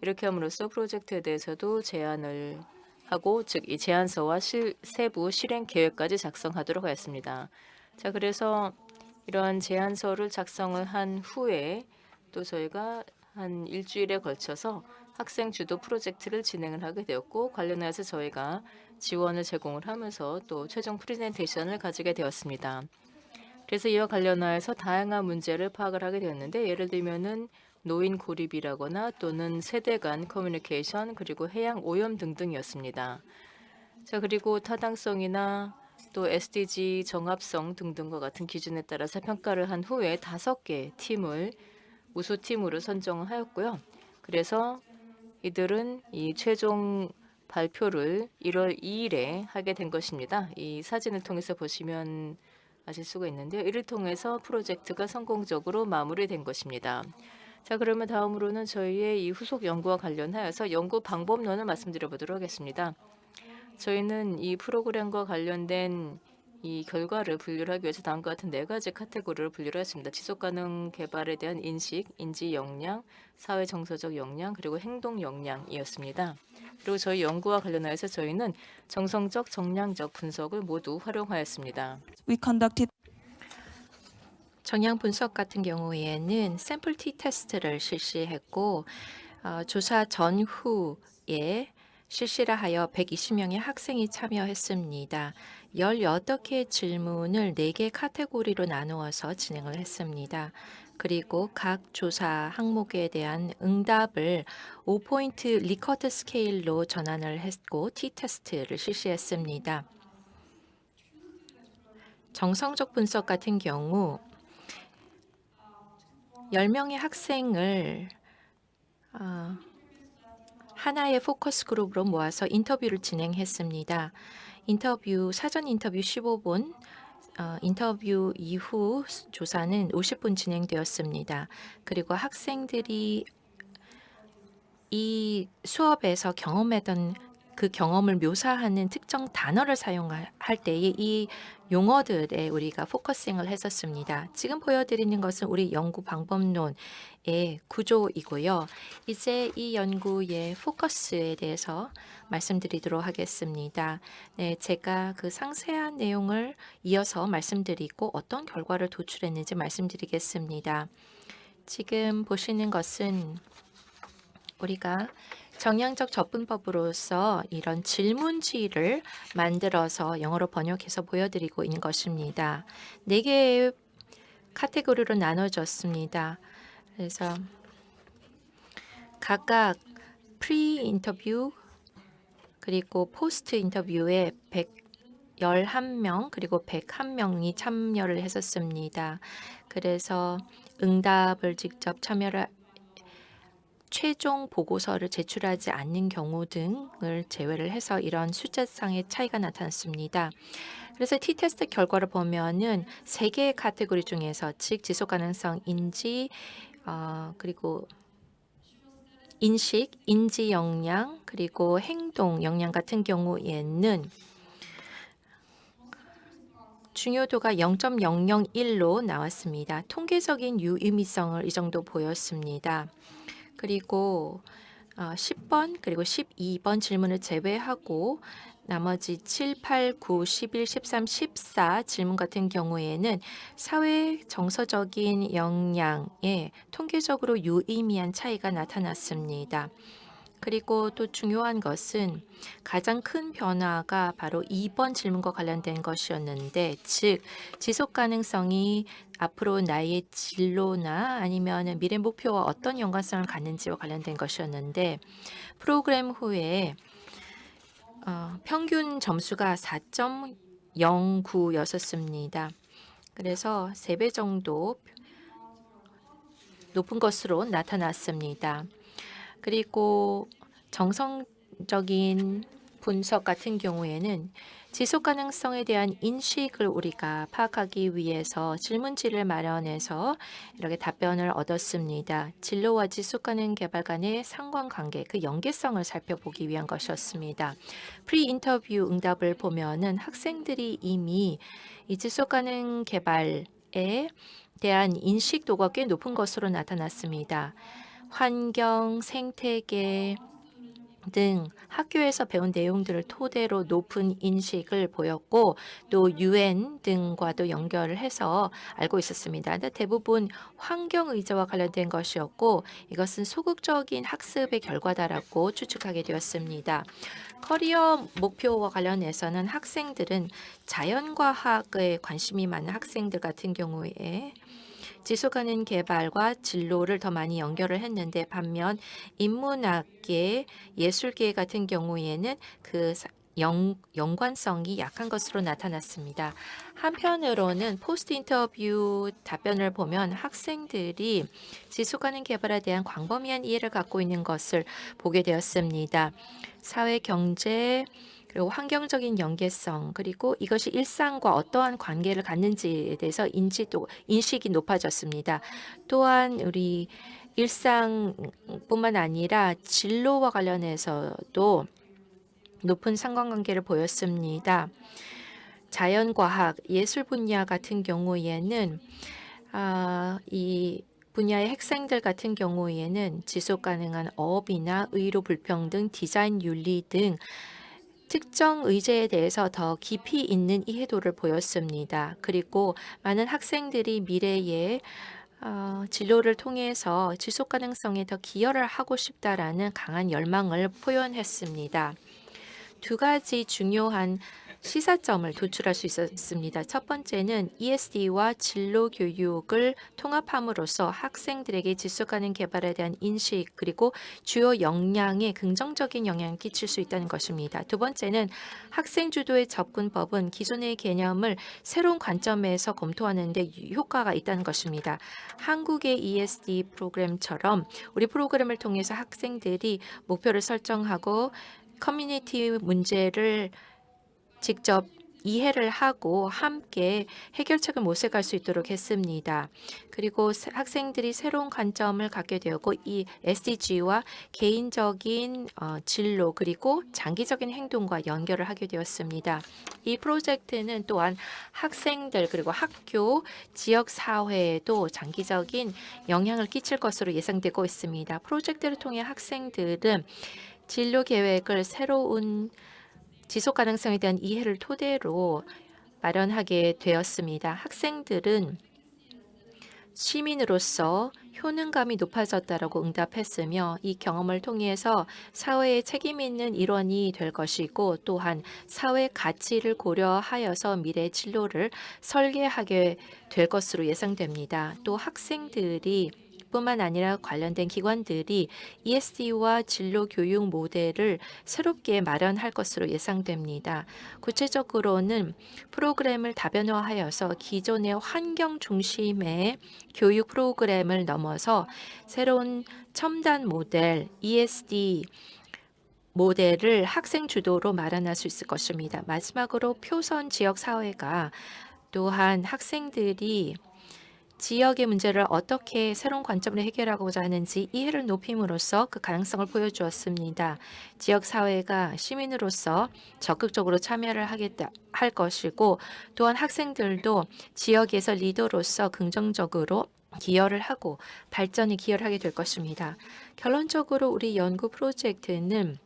이렇게 함으로써 프로젝트에 대해서도 제안을 하고 즉 이 제안서와 세부 실행 계획까지 작성하도록 하였습니다. 자, 그래서 이러한 제안서를 작성을 한 후에 또 저희가 한 일주일에 걸쳐서 학생 주도 프로젝트를 진행을 하게 되었고 관련해서 저희가 지원을 제공을 하면서 또 최종 프레젠테이션을 가지게 되었습니다. 그래서 이와 관련하여서 다양한 문제를 파악을 하게 되었는데 예를 들면은 노인 고립이라거나 또는 세대 간 커뮤니케이션 그리고 해양 오염 등등이었습니다. 자, 그리고 타당성이나 또 SDG 정합성 등등과 같은 기준에 따라서 평가를 한 후에 5개 팀을 우수팀으로 선정을 하였고요. 그래서 이들은 이 최종 발표를 1월 2일에 하게 된 것입니다. 이 사진을 통해서 보시면 아실 수가 있는데요. 이를 통해서 프로젝트가 성공적으로 마무리된 것입니다. 자, 그러면 다음으로는 저희의 이 후속 연구와 관련하여서 연구 방법론을 말씀드려 보도록 하겠습니다. 저희는 이 프로그램과 관련된 이 결과를 분류를 하기 위해서 다음과 같은 4가지 카테고리를 분류를 했습니다. 지속가능 개발에 대한 인식, 인지 역량, 사회 정서적 역량, 그리고 행동 역량이었습니다. 그리고 저희 연구와 관련하여서 저희는 정성적, 정량적 분석을 모두 활용하였습니다. We conducted 정량 분석 같은 경우에는 샘플 T 테스트를 실시했고 조사 전후에 실시를 하여 120명의 학생이 참여했습니다. 18개의 질문을 4개 카테고리로 나누어서 진행을 했습니다. 그리고 각 조사 항목에 대한 응답을 5포인트 리커트 스케일로 전환을 했고 T-테스트를 실시했습니다. 정성적 분석 같은 경우 10명의 학생을 하나의 포커스 그룹으로 모아서 인터뷰를 진행했습니다. 사전 인터뷰 15분, 인터뷰 이후 조사는 50분 진행되었습니다. 그리고 학생들이 이 수업에서 경험했던 그 경험을 묘사하는 특정 단어를 사용할 때에 이 용어들에 우리가 포커싱을 했었습니다. 지금 보여드리는 것은 우리 연구 방법론의 구조이고요. 이제 이 연구의 포커스에 대해서 말씀드리도록 하겠습니다. 네, 제가 그 상세한 내용을 이어서 말씀드리고 어떤 결과를 도출했는지 말씀드리겠습니다. 지금 보시는 것은 우리가 정량적 접근법으로서 이런 질문지를 만들어서 영어로 번역해서 보여드리고 있는 것입니다. 4개의 카테고리로 나눠졌습니다. 그래서 각각 프리 인터뷰 그리고 포스트 인터뷰에 111명 그리고 101명이 참여를 했었습니다. 그래서 응답을 직접 참여를 최종 보고서를 제출하지 않는 경우 등을 제외를 해서 이런 숫자상의 차이가 나타났습니다. 그래서 T-테스트 결과를 보면은 3개의 카테고리 중에서 즉 지속가능성, 인지, 그리고 인식, 인지 역량, 그리고 행동 역량 같은 경우에는 중요도가 0.001로 나왔습니다. 통계적인 유의미성을 이 정도 보였습니다. 그리고 10번 그리고 12번 질문을 제외하고 나머지 7, 8, 9, 11, 13, 14 질문 같은 경우에는 사회 정서적인 역량에 통계적으로 유의미한 차이가 나타났습니다. 그리고 또 중요한 것은 가장 큰 변화가 바로 2번 질문과 관련된 것이었는데, 즉 지속 가능성이 앞으로 나의 진로나 아니면 미래 목표와 어떤 연관성을 갖는지와 관련된 것이었는데, 프로그램 후에 평균 점수가 4.09였었습니다. 그래서 3배 정도 높은 것으로 나타났습니다. 그리고 정성적인 분석 같은 경우에는 지속 가능성에 대한 인식을 우리가 파악하기 위해서 질문지를 마련해서 이렇게 답변을 얻었습니다. 진로와 지속 가능 개발 간의 상관관계, 그 연계성을 살펴보기 위한 것이었습니다. 프리 인터뷰 응답을 보면은 학생들이 이미 이 지속 가능 개발에 대한 인식도가 꽤 높은 것으로 나타났습니다. 환경, 생태계 등 학교에서 배운 내용들을 토대로 높은 인식을 보였고, 또 UN 등과도 연결을 해서 알고 있었습니다. 근데 대부분 환경 의제와 관련된 것이었고, 이것은 소극적인 학습의 결과다라고 추측하게 되었습니다. 커리어 목표와 관련해서는 학생들은 자연과학에 관심이 많은 학생들 같은 경우에 지속가능 개발과 진로를 더 많이 연결을 했는데, 반면 인문학계, 예술계 같은 경우에는 그 연관성이 약한 것으로 나타났습니다. 한편으로는 포스트 인터뷰 답변을 보면 학생들이 지속가능 개발에 대한 광범위한 이해를 갖고 있는 것을 보게 되었습니다. 사회, 경제, 그리고 환경적인 연계성, 그리고 이것이 일상과 어떠한 관계를 갖는지에 대해서 인식이 높아졌습니다. 또한 우리 일상뿐만 아니라 진로와 관련해서도 높은 상관관계를 보였습니다. 자연과학, 예술 분야 같은 경우에는 이 분야의 학생들 같은 경우에는 지속 가능한 어업이나 의료 불평등, 디자인 윤리 등 특정 의제에 대해서 더 깊이 있는 이해도를 보였습니다. 그리고 많은 학생들이 미래에 진로를 통해서 지속 가능성에 더 기여를 하고 싶다라는 강한 열망을 표현했습니다. 두 가지 중요한 시사점을 도출할 수 있었습니다. 첫 번째는 ESD와 진로 교육을 통합함으로써 학생들에게 지속가능 개발에 대한 인식, 그리고 주요 역량에 긍정적인 영향을 끼칠 수 있다는 것입니다. 두 번째는 학생 주도의 접근법은 기존의 개념을 새로운 관점에서 검토하는 데 효과가 있다는 것입니다. 한국의 ESD 프로그램처럼 우리 프로그램을 통해서 학생들이 목표를 설정하고 커뮤니티 문제를 직접 이해를 하고 함께 해결책을 모색할 수 있도록 했습니다. 그리고 학생들이 새로운 관점을 갖게 되었고, 이 SDG와 개인적인 진로 그리고 장기적인 행동과 연결을 하게 되었습니다. 이 프로젝트는 또한 학생들 그리고 학교, 지역 사회에도 장기적인 영향을 끼칠 것으로 예상되고 있습니다. 프로젝트를 통해 학생들은 진로 계획을 새로운 지속 가능성에 대한 이해를 토대로 마련하게 되었습니다. 학생들은 시민으로서 효능감이 높아졌다라고 응답했으며, 이 경험을 통해서 사회에 책임 있는 일원이 될 것이고, 또한 사회 가치를 고려하여서 미래 진로를 설계하게 될 것으로 예상됩니다. 또 학생들이 뿐만 아니라 관련된 기관들이 ESD와 진로 교육 모델을 새롭게 마련할 것으로 예상됩니다. 구체적으로는 프로그램을 다변화하여서 기존의 환경 중심의 교육 프로그램을 넘어서 새로운 첨단 모델 ESD 모델을 학생 주도로 마련할 수 있을 것입니다. 마지막으로 표선 지역 사회가 또한 학생들이 지역의 문제를 어떻게 새로운 관점으로 해결하고자 하는지 이해를 높임으로써 그 가능성을 보여주었습니다. 지역 사회가 시민으로서 적극적으로 참여를 할 것이고, 또한 학생들도 지역에서 리더로서 긍정적으로 기여를 하고 발전에 기여를 하게 될 것입니다. 결론적으로 우리 연구 프로젝트는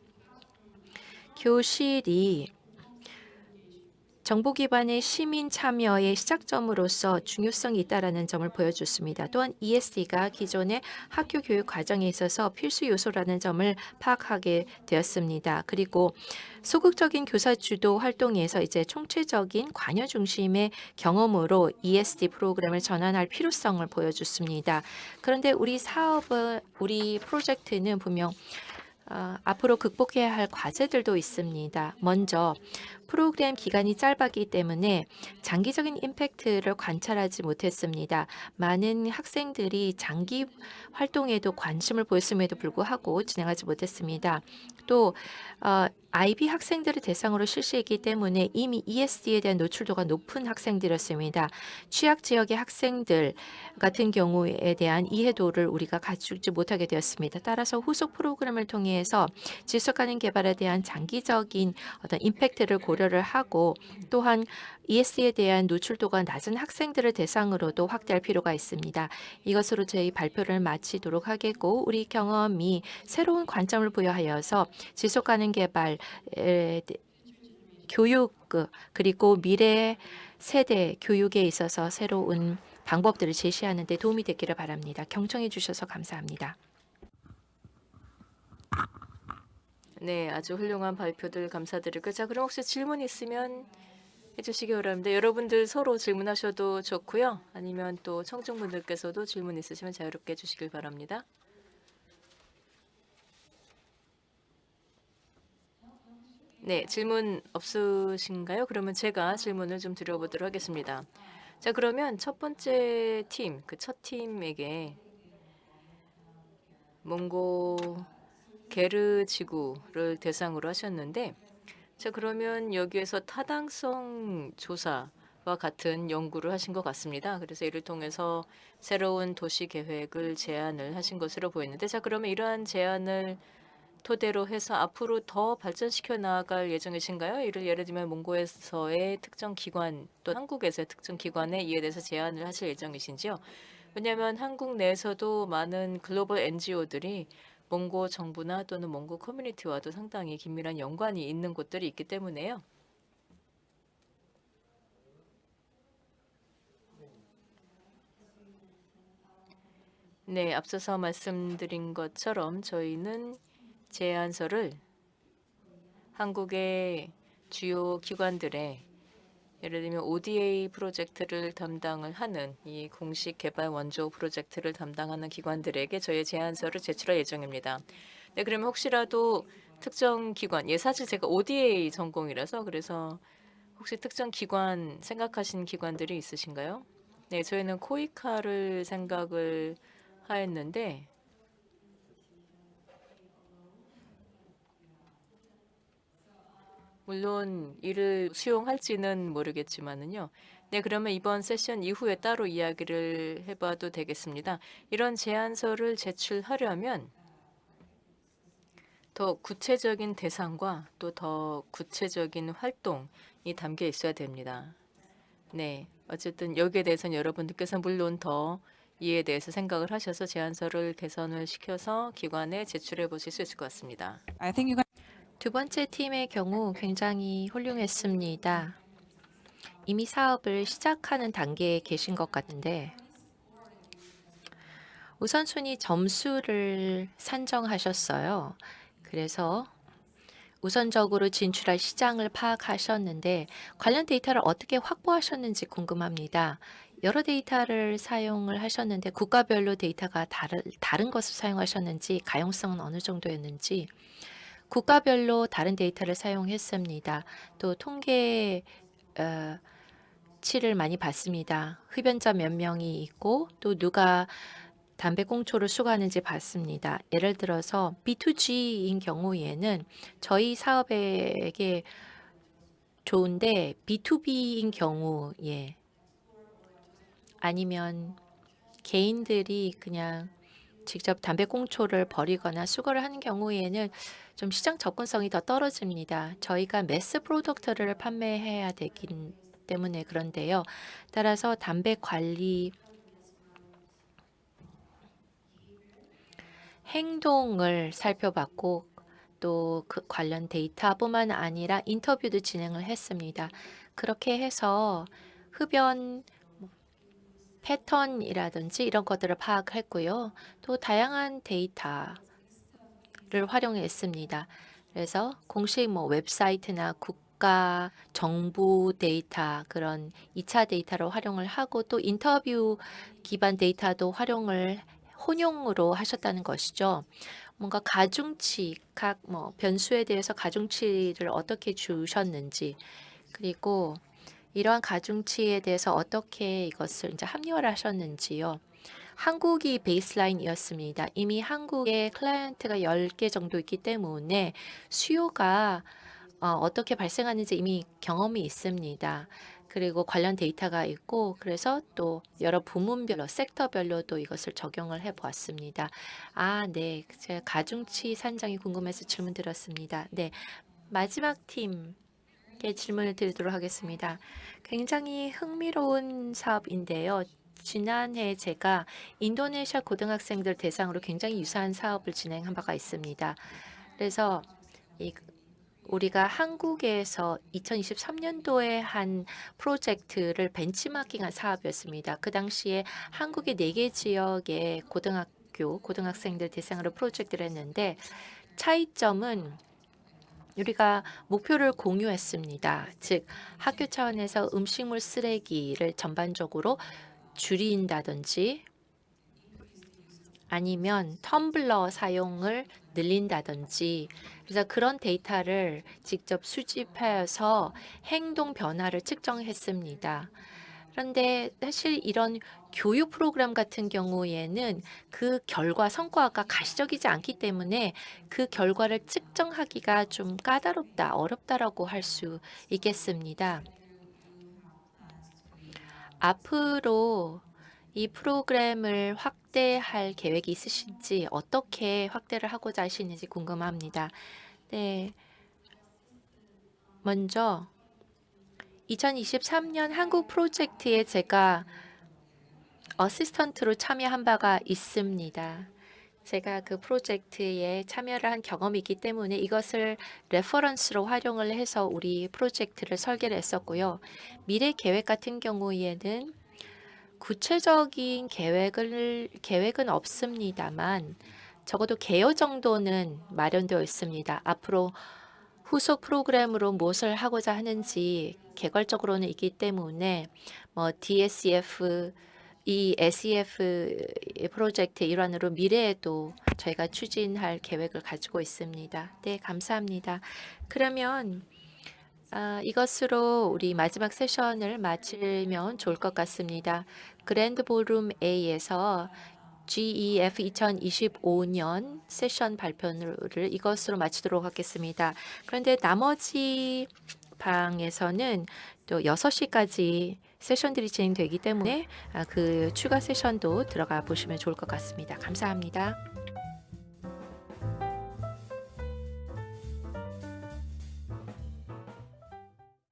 교실이 정보 기반의 시민 참여의 시작점으로서 중요성이 있다라는 점을 보여줬습니다. 또한 ESD가 기존의 학교 교육 과정에 있어서 필수 요소라는 점을 파악하게 되었습니다. 그리고 소극적인 교사 주도 활동에서 이제 총체적인 관여 중심의 경험으로 ESD 프로그램을 전환할 필요성을 보여줬습니다. 그런데 우리 프로젝트는 분명 앞으로 극복해야 할 과제들도 있습니다. 먼저 프로그램 기간이 짧았기 때문에 장기적인 임팩트를 관찰하지 못했습니다. 많은 학생들이 장기 활동에도 관심을 보였음에도 불구하고 진행하지 못했습니다. 또 IB 학생들을 대상으로 실시했기 때문에 이미 ESD에 대한 노출도가 높은 학생들이었습니다. 취약 지역의 학생들 같은 경우에 대한 이해도를 우리가 갖추지 못하게 되었습니다. 따라서 후속 프로그램을 통해서 지속가능 개발에 대한 장기적인 어떤 임팩트를 고려를 하고 또한 ESD에 대한 노출도가 낮은 학생들을 대상으로도 확대할 필요가 있습니다. 이것으로 저희 발표를 마치도록 하겠고 우리 경험이 새로운 관점을 부여하여서 지속가능 개발 교육 그리고 미래 세대 교육에 있어서 새로운 방법들을 제시하는 데 도움이 됐기를 바랍니다. 경청해 주셔서 감사합니다. 네, 아주 훌륭한 발표들 감사드리고 자, 그럼 혹시 질문 있으면 해주시기 바랍니다. 여러분들 서로 질문하셔도 좋고요. 아니면 또 청중분들께서도 질문 있으시면 자유롭게 해주시길 바랍니다. 네, 질문 없으신가요? 그러면 제가 질문을 좀 드려보도록 하겠습니다. 자, 그러면 첫 번째 팀, 그 첫 팀에게 몽고 게르 지구를 대상으로 하셨는데 자, 그러면 여기에서 타당성 조사와 같은 연구를 하신 것 같습니다. 그래서 이를 통해서 새로운 도시 계획을 제안을 하신 것으로 보이는데 자, 그러면 이러한 제안을 토대로 해서 앞으로 더 발전시켜 나아갈 예정이신가요? 예를 들면 몽고에서의 특정 기관 또 한국에서의 특정 기관에 이에 대해서 제안을 하실 예정이신지요? 왜냐하면 한국 내에서도 많은 글로벌 NGO들이 몽고 정부나 또는 몽고 커뮤니티와도 상당히 긴밀한 연관이 있는 곳들이 있기 때문에요. 네, 앞서서 말씀드린 것처럼 저희는 제안서를 한국의 주요 기관들의 예를 들면 ODA 프로젝트를 담당을 하는 이 공식 개발 원조 프로젝트를 담당하는 기관들에게 저희의 제안서를 제출할 예정입니다. 네, 그러면 혹시라도 특정 기관, 사실 제가 ODA 전공이라서 그래서 혹시 특정 기관 생각하신 기관들이 있으신가요? 네, 저희는 코이카를 생각을 하였는데 물론 이를 수용할지는 모르겠지만은요. 네, 그러면 이번 세션 이후에 따로 이야기를 해봐도 되겠습니다. 이런 제안서를 제출하려면 더 구체적인 대상과 또 더 구체적인 활동이 담겨 있어야 됩니다. 네, 어쨌든 여기에 대해서는 여러분들께서 물론 더 이에 대해서 생각을 하셔서 제안서를 개선을 시켜서 기관에 제출해 보실 수 있을 것 같습니다. I think you guys 두 번째 팀의 경우 굉장히 훌륭했습니다. 이미 사업을 시작하는 단계에 계신 것 같은데 우선순위 점수를 산정하셨어요. 그래서 우선적으로 진출할 시장을 파악하셨는데 관련 데이터를 어떻게 확보하셨는지 궁금합니다. 여러 데이터를 사용을 하셨는데 국가별로 데이터가 다른 것을 사용하셨는지 가용성은 어느 정도였는지 국가별로 다른 데이터를 사용했습니다. 또 통계 치를 많이 봤습니다. 흡연자 몇 명이 있고 또 누가 담배꽁초를 수거하는지 봤습니다. 예를 들어서 B2G인 경우에는 저희 사업에게 좋은데 B2B인 경우에 아니면 개인들이 그냥 직접 담배꽁초를 버리거나 수거를 하는 경우에는 좀 시장 접근성이 더 떨어집니다. 저희가 매스 프로덕트를 판매해야 되기 때문에 그런데요. 따라서 담배 관리 행동을 살펴봤고 또 그 관련 데이터뿐만 아니라 인터뷰도 진행을 했습니다. 그렇게 해서 흡연 패턴이라든지 이런 것들을 파악했고요. 또 다양한 데이터를 활용했습니다. 그래서 공식 웹사이트나 국가 정부 데이터 그런 2차 데이터를 활용을 하고 또 인터뷰 기반 데이터도 활용을 혼용으로 하셨다는 것이죠. 뭔가 가중치, 각 변수에 대해서 가중치를 어떻게 주셨는지, 그리고 이러한 가중치에 대해서 어떻게 이것을 이제 합리화를 하셨는지요. 한국이 베이스라인이었습니다. 이미 한국에 클라이언트가 10개 정도 있기 때문에 수요가 어떻게 발생하는지 이미 경험이 있습니다. 그리고 관련 데이터가 있고 그래서 또 여러 부문별로 섹터별로도 이것을 적용을 해 보았습니다. 네. 제가 가중치 산정이 궁금해서 질문 드렸습니다. 네. 마지막 팀께 질문을 드리도록 하겠습니다. 굉장히 흥미로운 사업인데요. 지난해 제가 인도네시아 고등학생들 대상으로 굉장히 유사한 사업을 진행한 바가 있습니다. 그래서 이 우리가 한국에서 2023년도에 한 프로젝트를 벤치마킹한 사업이었습니다. 그 당시에 한국의 4개 지역의 고등학생들 대상으로 프로젝트를 했는데 차이점은 우리가 목표를 공유했습니다. 즉 학교 차원에서 음식물 쓰레기를 전반적으로 줄인다든지 아니면 텀블러 사용을 늘린다든지 그래서 그런 데이터를 직접 수집해서 행동 변화를 측정했습니다. 그런데 사실 이런 교육 프로그램 같은 경우에는 그 결과 성과가 가시적이지 않기 때문에 그 결과를 측정하기가 좀 까다롭다, 어렵다라고 할 수 있겠습니다. 앞으로 이 프로그램을 확대할 계획이 있으신지 어떻게 확대를 하고자 하시는지 궁금합니다. 네, 먼저 2023년 한국 프로젝트에 제가 어시스턴트로 참여한 바가 있습니다. 제가 그 프로젝트에 참여를 한 경험이 있기 때문에 이것을 레퍼런스로 활용을 해서 우리 프로젝트를 설계를 했었고요. 미래 계획 같은 경우에는 구체적인 계획은 없습니다만 적어도 개요 정도는 마련되어 있습니다. 앞으로 후속 프로그램으로 무엇을 하고자 하는지 개괄적으로는 있기 때문에 DSEF, 이 SEF 프로젝트 일환으로 미래에도 저희가 추진할 계획을 가지고 있습니다. 네, 감사합니다. 그러면 이것으로 우리 마지막 세션을 마치면 좋을 것 같습니다. 그랜드 볼룸 A에서 GEF 2025년 세션 발표를 이것으로 마치도록 하겠습니다. 그런데 나머지 방에서는 또 6시까지 세션들이 진행되기 때문에 그 추가 세션도 들어가 보시면 좋을 것 같습니다. 감사합니다.